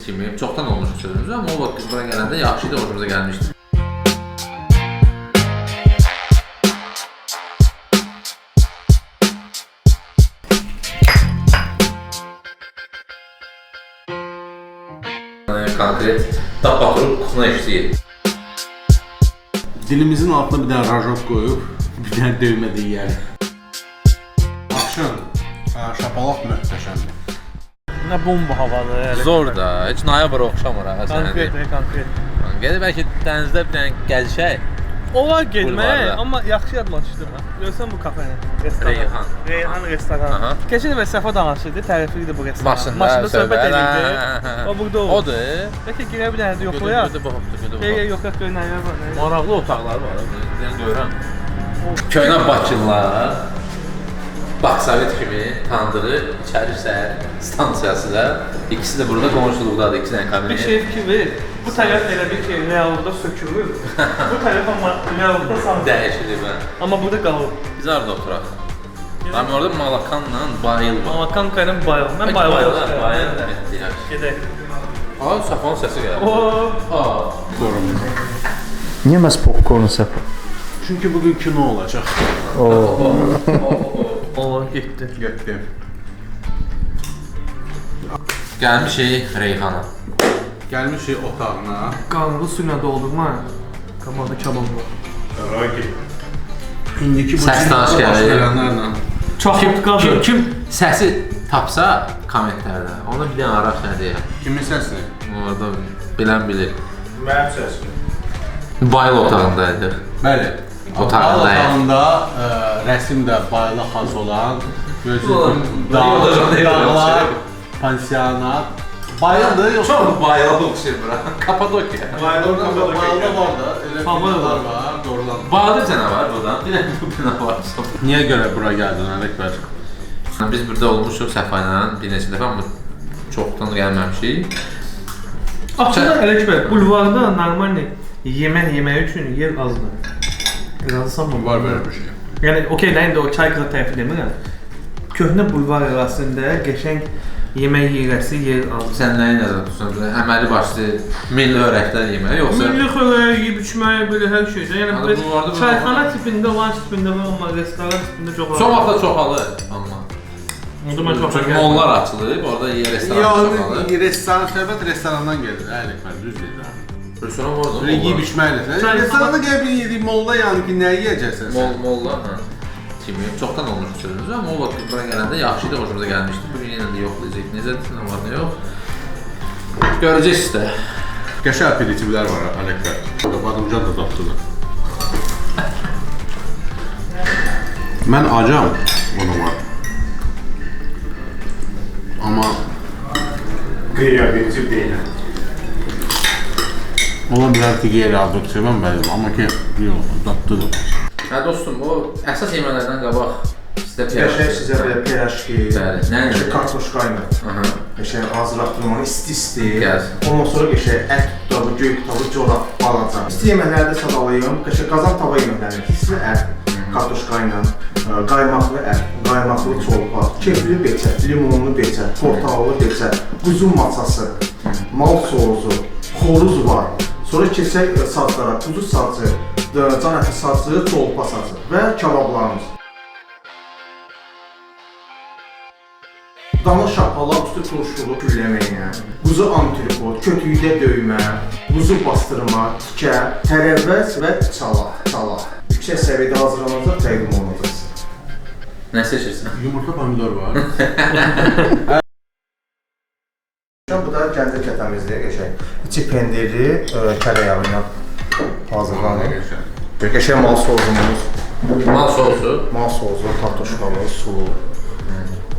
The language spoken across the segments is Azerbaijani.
kimi çoxdan olmuş sözümüz, amma o vaxt biz bura gələndə yaxşı idi, hoşumuza gəlmişdi. Konkret tapaturub kuxuna işləyir. Dilimizin altına bir dənə rajok qoyub, bir dənə dövmə deyək. Akşın, şapalaq möhtəşəmdir. Nə bomba havadır. Zor da, heç noyabr oxşamır ha sənədir. Konkret. Gedib bəlkə dənizdə bir dənə gəzişək. Olar getmək, Bulvarda. amma yaxşı yadıma düşdü mən. Görsən bu kafəni, restoran. Reyhan. Reyhan restoran. Aha. Keçən dəfə Səfa danışırdı, tərifliydi bu restoran. Maşında söhbət edirdi. O burada olur. Odur. Bəlkə girə bilərdi, yoxlayaq. Yoxlayaq görünəyə var. Maraqlı otaqları var, yəni görürəm. Köhnə Bakılılar Baksovet kimi tanıdığı içəri şəhər stansiyası da ikisi də burada qonşuluqdadır, iki dənə kabinet. Bir şey fikir verir. Bu tərəf elə bir ki, reallıqda sökülür. Bu tərəf amma reallıqda sanır. Dəyişilir mən. Amma burada qalır. Biz arada oturaq. Amma orada Malakanla Bayıl var. Malakanın bayılı. Mən bayılı. Bayıl. Gedək. Aa, Safanın səsi gəlir. Oo. Niyə məhz popcornu səpə? Çünki bugün kino olacaq. Oo, getdi. Getdi. Gəlmişik Reyhana. Gəlmişik otağına. Qanlı suyla doldurma. Kamada kebabı. İndiki bu Səs tanış gəlir. başlayanlarla. Çaxotqadır. Kim səsi tapsa kommentlərdə, ona bir dənə araq nə deyək. Kimin səsini? Orada bilən bilir. Mənim səsim. Bayıl otağındaydıq. Bəli. Otağında. Otağında rəsmdə bayıla xas olan Ulan, dağlar, pansionat. Bayıldır yoxsa? Çox bayıla oxşayır bura. Kapadokya. Bayılda var da, elə Favoriler var, doğrudan. Bahadır sənə var buradan. Bir dənə bu bina var. Niyə görə bura gəldin Ələkbər? Biz burada olmuşuq Səfa ilə bir neçə dəfə, amma çoxdan gəlməmişik. Aslında Ələkbər, bulvarda normal yemək üçün yer azdır. Razı sanmam. Var belə bir şey. Yəni, okey, nə indi o Çaykırı tərəfi demirəm. Köhnə bulvar arasında qəşəng yemək yerəsi yer azdır. Sən nəyi nəzərdə tutursan? Əməli başlı milli örəklər yeməyi, yoxsa? Milli xörək, yeyib içmək, belə hər şeydə. Yəni, Hadi bulvarda çayxana tipində, lunch tipində var, amma restoran tipində çox azdır. Son vaxtda çoxalır, amma. Onda mən çox Çünki mollar açılıb, orada yer restoran çoxalır. Yəni, restoran söhbət restorandan gəlir, Ələkbər, düz deyir. Restoran var da. Yeyib içməklə. Restoranda gəlib yedik, molla yəni ki, nəyi yeyəcəksən sən? Mollar, hə. Kimi çoxdan olmuş sözümüz, amma o vaxt biz bura gələndə yaxşı idi, hoşumuza gəlmişdi. Bugün yenə də yoxlayacaq. Necədir, nə var, nə yox? Görəcəksiniz də. Qəşəng aperitivlər var Ələkbər. Badımcan da dadlıdır. Mən acam onu var. Amma qeyri-obyektiv deyiləm. ola bilər ki, qeyri-obyektiv sevəm bəli, amma ki, yox, dadlıdır. Hə dostum, o əsas yeməklərdən qabaq sizdə Qəşəng sizə belə piraşki, Bəli, nə ilə? kartoşka ilə. Aha. Qəşəng hazırlatdırmanı isti-isti. Gəlsin. Ondan sonra qəşəng ət tutabı, göy tutabı, corab, balaca. İsti yeməkləri də sadalayım. Qəşəng qazan tava yeməkləri. İkisi ət, kartoşka ilə, qaymaqlı ət, qaymaqlı çolpa, kefli beçə, limonlu beçə, portakallı beçə, quzu maçası, mal soğuzu, xoruz var. Sonra keçək sazlara, quzu sazı, can əti sazı, çolpa sazı və kebablarımız. Dana şapalaq, üstü turşulu külləməyinə, quzu antrikot, kötüydə döymə, quzu bastırma, tikə, tərəvəz və çalaq. Yüksək səviyyədə hazırlanacaq, təqdim olunacaq. Nə seçirsən? Yumurta pomidor var. Bu da Gəncə kətəmizdir, qəşəng. İçi pendirli, kərə yağı ilə hazırlanır. Qəşəng mal soğuzumuz. Mal soğusu. Mal soğuzu, kartoşkalı, sulu.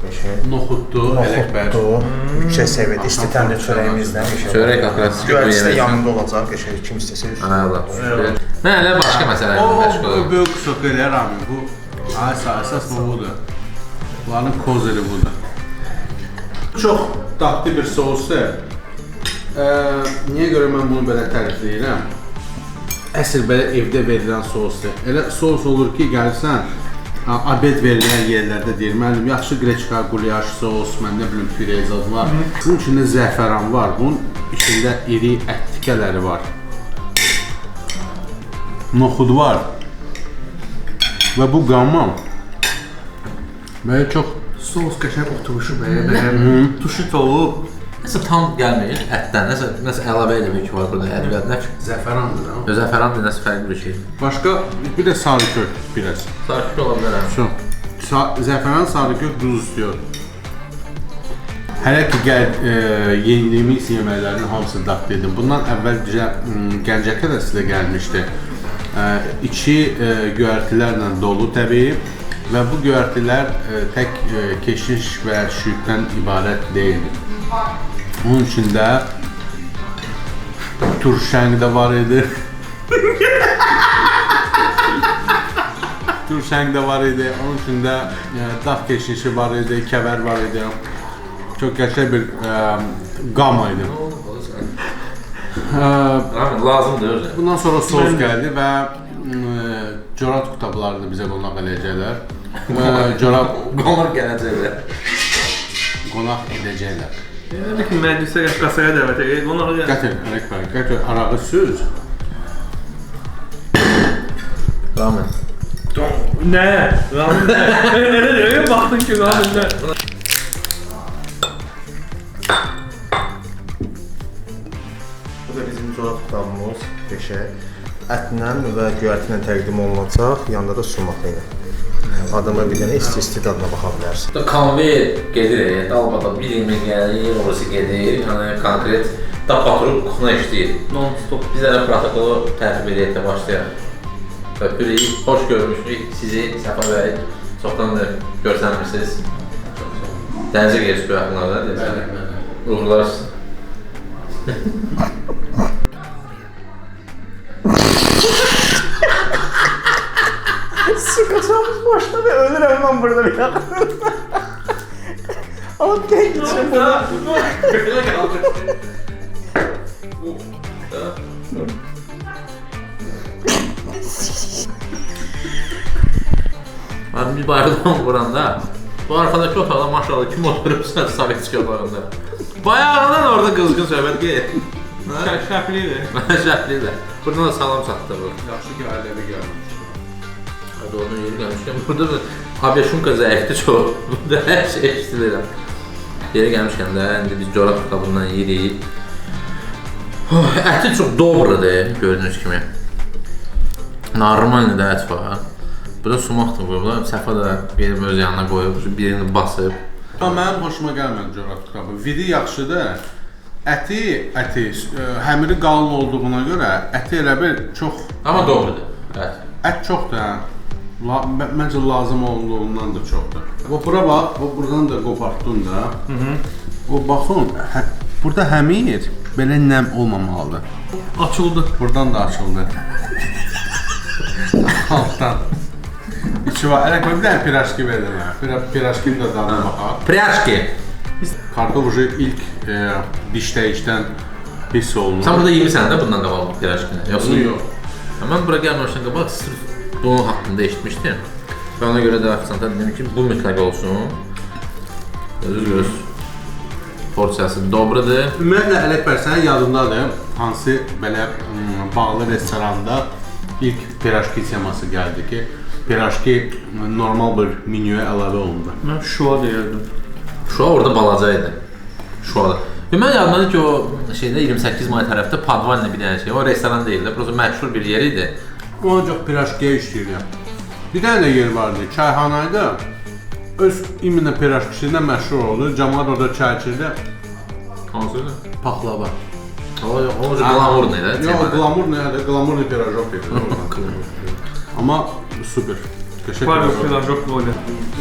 Qəşəng. Noxuddur, Ələkbər. Yüksək səviyyədə isti təndir çörəyimizdən. Çörək klassik bir Göyərçisi də yemək. yanında olacaq, qəşəng kim istəsə. Allah. Mən elə başqa məsələlərlə məşğul O olum. böyük soqelər rami, bu əsas bu budur. Bunların kozeli budur. Çox dadlı bir sousdur. Niyə görə mən bunu belə tərifləyirəm? Əsl belə evdə verilən sousdur. Elə sous olur ki, gəlirsən, abed verilən yerlərdə deyir, müəllim, yaxşı qreçka, qulyaj sos, mən nə bilim, püre zad var. Bunun içində zəfəran var, bunun içində iri ət tikələri var. Noxud var. Və bu qamma belə çox Sos qəşəng oturuşu belə, tuşu olub. Nəsə tam gəlmir ətdən, nəsə əlavə eləmək ki var burada, ədviyyatlar. zəfərandır ha. Zəfərandır, nəsə fərqli bir şey. Başqa bir də sarıkök biraz. Sarkı ola bilər. Zəfəran, sarıkök duz istiyor. Hələ ki yediyimiz yeməklərin hamısını daxil edim. Bundan əvvəl Gəncəkə də sizə gəlmişdi. İçi göyərtilərlə dolu təbii və bu göyərtilər tək keşiş və şübdən ibarət deyildir. Bunun içində turşəng də var idi. Turşəng də var idi. Onun içində dağ keşişi var idi, kəvər var idi. Çox qəşəng bir qama idi. Lazımdır özü. Bundan sonra sos gəldi və corab qutablarını bizə qonaq eləyəcəklər. Corab Qonaq gələcəklər. qonaq edəcəklər. Demək ki, məclisə qəsəyə dəvət edir, qonağa gəlir. Gətir, Ələk bəy, gətir arağı süz. Ramin. Nə? Ramin nə? Elə deyir, baxdın ki, Ramin nə? Bu da bizim corab qutabımız, qəşəng. Ətlə və göyərti ilə təqdim olunacaq, yanında da sumak ilə. Adama bir dənə isti dadına baxa bilərsin. Konveyr gedir, dalbada bir yemək gəlir, orası gedir, yəni konkret da patrul kuxuna işləyir. Non-stop. Biz hələ protokolu tərtib edəkdə başlayaq. Və Püreyi xoş görmüşük, sizi Səfa bəy çoxdandır görsənmirsiniz. Dənizə geriş bu yaxınlarda, deyəsən. Uğurlar. Sıkacağımız başta ve ölürüm ben burada bir yakın. Alıp gel gideceğim burada. Böyle kaldı. Abi bir bayradan vuranda, bu arkadaki otaqda maşallah kim oturursa Sovet yollarında. Bayağıdan orada qızgın söhbət gedir. Şəflidir. Şəflidir. Buradan da salam çatdı bu. Yaxşı ki, ailəvi gəlmiş. Hadi onu yeri gəlmişkən, burada da abiyaşunka zəifdir çox. Burada hər şey eşitilirəm. Yeri gəlmişkən də, indi biz corab qabından yeyirik. Əti çox dobrıdır, gördüyünüz kimi. Normalni də ət var. Bu da sumaqdır bu. Səfa da benim öz yanına qoyub, birini basıb. Mənim xoşuma gəlmədi corab qabı. Vidi yaxşıdır. Əti, həmiri qalın olduğuna görə əti elə bir çox... Amma dobrıdır, ət. Ət çoxdur, hə. Məncə lazım olduğundan da çoxdur. Bura bax, buradan da qopartdın da. Baxın, burada həmir belə nəm olmamalıdır. Açıldı. Buradan da açıldı. Altdan. İçi var. Ələk bir dənə piraşki verirlər. Piraşkinin də dadına baxaq. Priyaşki. Kartof уже ilk dişləyişdən hiss olunur. Sən burada yemirsən də bundan qabaq priyaşkini? Yoxsa? Yox. Mən bura gəlməmişdən qabaq sırf bunun haqqında eşitmişdim. Və ona görə də ofisanta dedim ki, bu mütləq olsun. Düz porsiyası dobrıdır. Ümumiyyətlə, Ələk bəy, sənin yadındadır, hansı belə bağlı restoranda ilk piraşki teması gəldi ki, piraşki normal bir menüyə əlavə olundu. Mən Şua deyirdim. Şua orada balaca idi. Şuada. Mən yadımdadır ki, o şeydə 28 may tərəfdə Padvalni bir dənə şey, o restoran deyildi, prosto məşhur bir yer idi. Ona çox piraşkiyə işləyirəm. Bir dənə də yer vardı, çayxanaydı. Öz iminə piraşkisi ilə məşhur oldu. Cəmaat orada çay içirdi. Hansıdır? Paxlava. O glamurni idi. Yox, glamurni pirajok idi. Amma super. Pavel Pirajok böyle.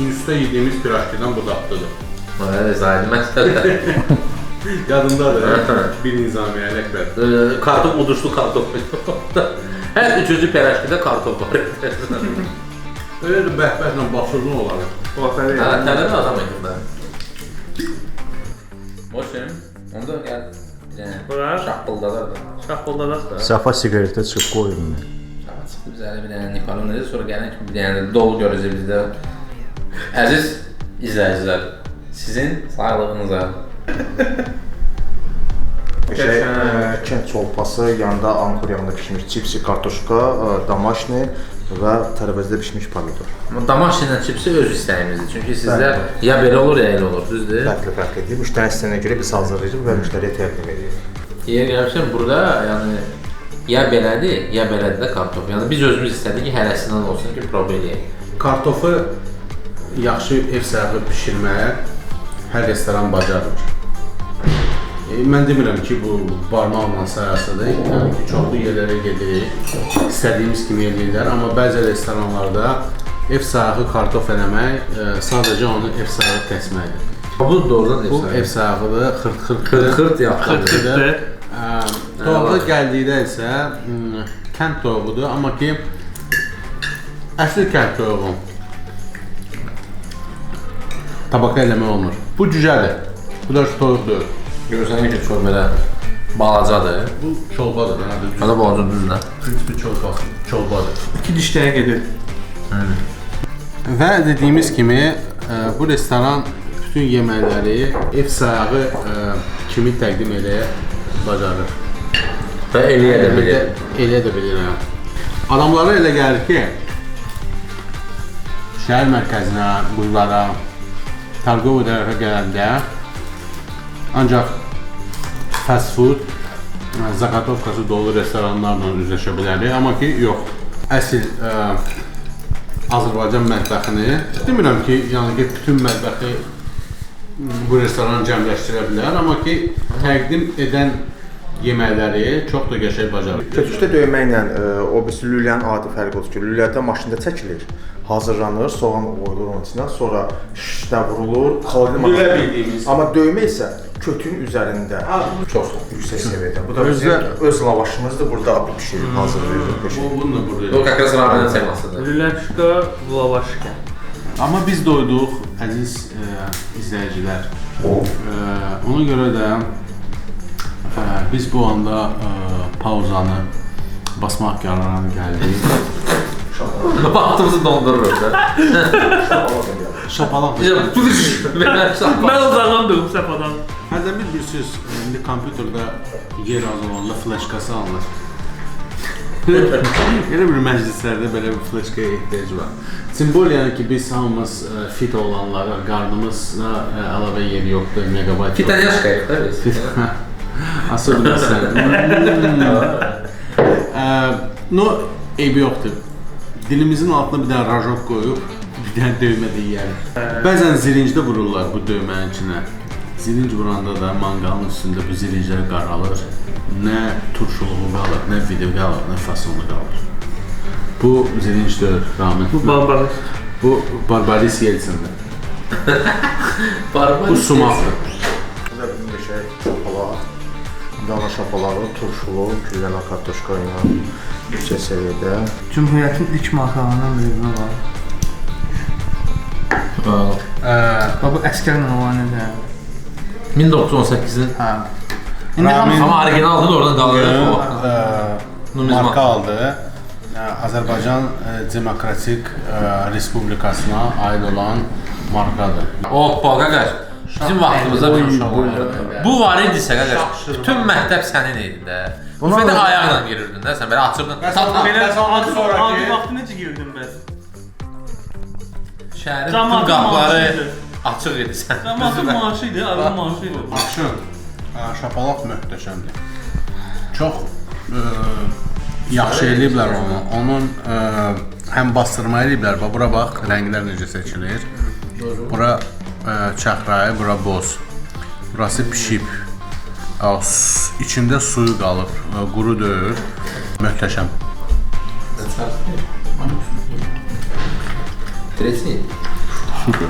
İnstitutda yediyimiz piraşkidən bu dadlıdır. Zahidi məsələdir. Yadındadır, bir nizamiyə Ələkbər. Kartof, uduşlu kartof. Hər üçüncü piraşkidə kartof var. Öyle de bəhbəhlə başırlı olar. Tələbi adam edir də. Boşum, onda gəl. Bura? Şaqqıldadar da. Şaqqıldadaq da. Səfa siqaretə çıxıb qoyun. Biz hələ bir dənə Nikolon edək, sonra gələn kimi bir dənə dolu görəcək bizdə. Əziz izləyicilər, sizin sağlığınıza. Kənd çolpası, yanında ankur yanında pişmiş çipsi, kartoşka, damaşni və tərəvəzdə pişmiş pomidor. Amma damaşni ilə çipsi öz istəyimizdir. Çünki sizdə ya belə olur, ya elə olur, düzdür? Fərqli edir. Müştəri istəyinə görə biz hazırlayırıq və müştəriyə təqdim edirik. Yer gəlmişəm, burada yəni ya belədir, ya belədir də kartof. Yəni biz özümüz istədik ki, hərəsindən olsun ki, probe eləyək. Kartofu yaxşı ev sahibi bişirməyə hər restoran bacarır. Mən demirəm ki, bu barmaqla sayasıdır. Yəni ki, çoxlu yerlərə gedirik, istədiyimiz kimi eləyirlər. Amma bəzi restoranlarda ev sahibi kartof eləmək sadəcə onu ev sahibi kəsməkdir. Bu doğrudan Bu ev sahibidir, xırt yaxşıdır. Toyuğa gəldikdə isə kənd toyuğudur, amma ki əsl kənd toyuğu tabaka eləmək olmur. Bu cücədir, bu da toyuqdur. Görürsən ki, çox belə balacadır. Bu çolbadır, Hələ balaca düzünə. Prinsipli çolbadır. 2 dişləyə gedir. Və dediyimiz kimi bu restoran bütün yeməkləri ev sahibi kimi təqdim eləyə bacarır. Və eləyə də bilir. Eləyə də bilirəm. Adamlara elə gəlir ki, şəhər mərkəzinə, qurlara, Targovo tərəfə gələndə ancaq fast food, zaqatovkası dolu restoranlarla üzləşə bilərik, amma ki, yox. Əsl Azərbaycan mətbəxini, demirəm ki, yəni ki, bütün mətbəxi bu restoran cəmləşdirə bilər, amma ki, təqdim edən yeməkləri çox da qəşəng bacarır. Kötükdə döyməklə o birisi lülənin adi fərqi odur ki, lülədə maşında çəkilir, hazırlanır, soğan qoyulur onun içinə, sonra şişdə vurulur, xalqlı Lülə bildiyimiz. Amma döymə isə kötüyün üzərində çox yüksək səviyyədə. Bu da bizim öz lavaşımızdır, burada bişirir, hazırlayırıq. Bunu da burada. O kakras ramenin temasıdır. Lüləşka, lavaşka. Amma biz doyduq, əziz izləyicilər. Ona görə də biz bu anda pauzanı basmaq qərarına gəldik. Vaxtımızı dondururuq da. Şapalaq. Mən uzaqdan durub səfadan. Hərdən bir söz, indi kompüterdə yer az olanda flaşkası alınır. Elə bir məclislərdə belə bir flaşkaya ehtiyac var. Simbol yəni ki, biz hamımız fit olanlara, qarnımızda əlavə yer yoxdur, megabayt. Fitanyaşkayıq da biz. Asıl bilirsən. No, eybi yoxdur. Dilimizin altına bir dənə rajok qoyub, bir dənə döymə də yeyərik. Bəzən zirincdə vururlar bu döymənin içinə. Zirinc vuranda da manqalın üstündə bu zirinclər qaralır. Nə turşuluğu qalır, nə video qalır, nə fasonu qalır. Bu zirinc deyil, rahmetli. Bu barbaris. Bu barbaris Yeltsindir. Bu sumaqdır. Burada bizim qəşəng şapalaq, dana şapalağı, turşulu, güllələn kartoşka ilə yüksək səviyyədə. Cümhuriyyətin ilk makaronundan birinə var. Bu əskərlə olan nədir? 1918-in. Hə. Amma orijinaldır, oradan qalır. Marka aldı. Azərbaycan Demokratik Respublikasına aid olan markadır. Hoppa, qaqaş. Bizim vaxtımızda bu var idisə, qaqaş. Bütün məktəb sənin idi də. Bufedə ayaqla girirdin də, sən belə açırdın. Belə adi vaxtı necə girdin bəs? Şəhərin bütün qapıları açıq idi sən. Damadın maaşı idi, arın maaşı idi. Yaxşı. Şapalaq möhtəşəmdir. Çox yaxşı eləyiblər onu. Onun həm bastırma eləyiblər. Bura bax, rənglər necə seçilir. Bura çəhrayı, bura boz. Burası pişib. İçində suyu qalıb, quru deyil. Möhtəşəm. Tretsin. Super.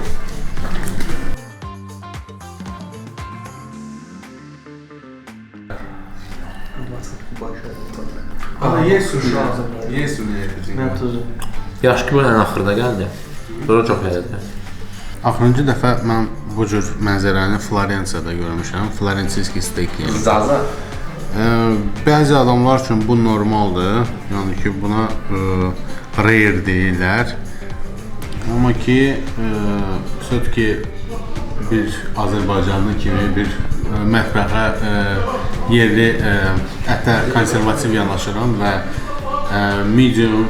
Ye su niyəti. Mən tuzu. Yaş ki, bu ən axırda gəldi. Sonra çox həyətdir. Axırıncı dəfə mən bu cür mənzərəni Florensiyada görmüşəm. Florensiski steak yedim. Zaza. Bəzi adamlar üçün bu normaldır. Yəni ki, buna rare deyirlər. Amma ki, söz-ki bir Azərbaycanlı kimi bir mətbəxə yerli ətə konservativ yanaşıram və medium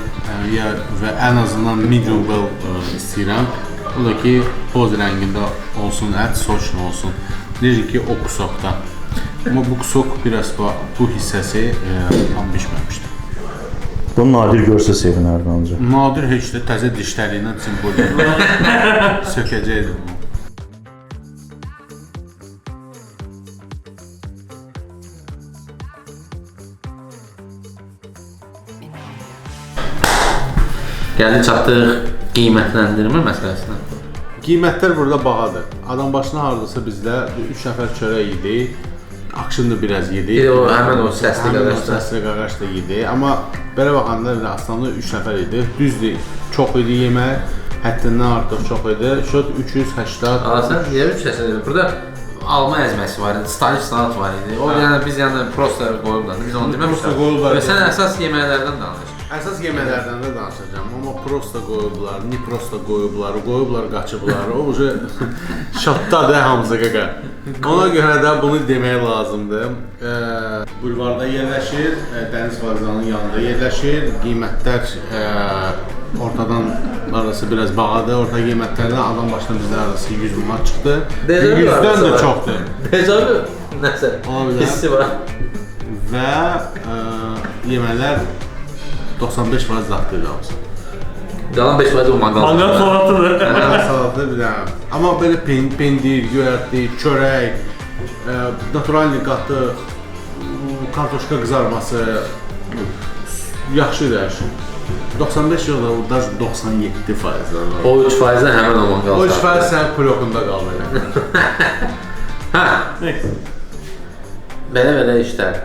və ən azından medium well istəyirəm. O da ki, boz rəngində olsun, ət soçlu olsun. Necə ki, o kusokda. Amma bu kusok biraz bu hissəsi tam bişməmişdir. Bunu nadir görsə sevinərdi ancaq. Nadir heç də təzə dişlərindən simvol sökəcəkdir bunu. Gəldi çatdıq qiymətləndirmə məsələsinə. Qiymətlər burada bahadır. Adam başına hardasa bizdə 3 nəfər çörək yedi. Akşında biraz yedi. Bir o həmin o səsli qaqaş da yedi. Amma belə baxanda aslında 3 nəfər idi. Düzdür, çox idi yemək. Həddindən artıq çox idi. Şot 380. Sən niyə 3 səsli dedin? Burada alma əzməsi var idi, staliç salat var idi. O yəni biz yəni prosta qoyublar. Biz onu deməmişdik. Və sən əsas yeməklərdən danış. Əsas yeməklərdən də danışacağam, amma prosta qoyublar, ni prosta qoyublar, qaçıblar. O ucu şatdadır hamısı qaqa. Ona görə də bunu demək lazımdır. Bulvarda yerləşir, dəniz vağzalının yanında yerləşir. Qiymətlər ortadan arası biraz bağlıdır. Orta qiymətlərdən adam başına bizdə arası 100 manat çıxdı. 100-dən də çoxdur. Dejavu nəsə hissi var. Və yeməklər 95% zaddır qalmışdı. Qalan 5% o manqal. Manqal salatıdır. Manqal salatı bir dənə. Amma belə pendir, göyərti, çörək, naturalni qatıq, kartoşka qızarması yaxşıdır hər şey. 95 yox da, даже 97%. O 3%-dən həmin o manqal. O 3% sənin kulokunda qalır. Hə. Neyse. Belə işlər.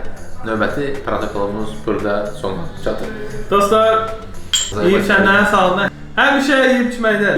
Növbəti protokolumuz burada sona çatır. Dostlar, yiyip içənlərin sağlığına həmişə yiyip içməkdə.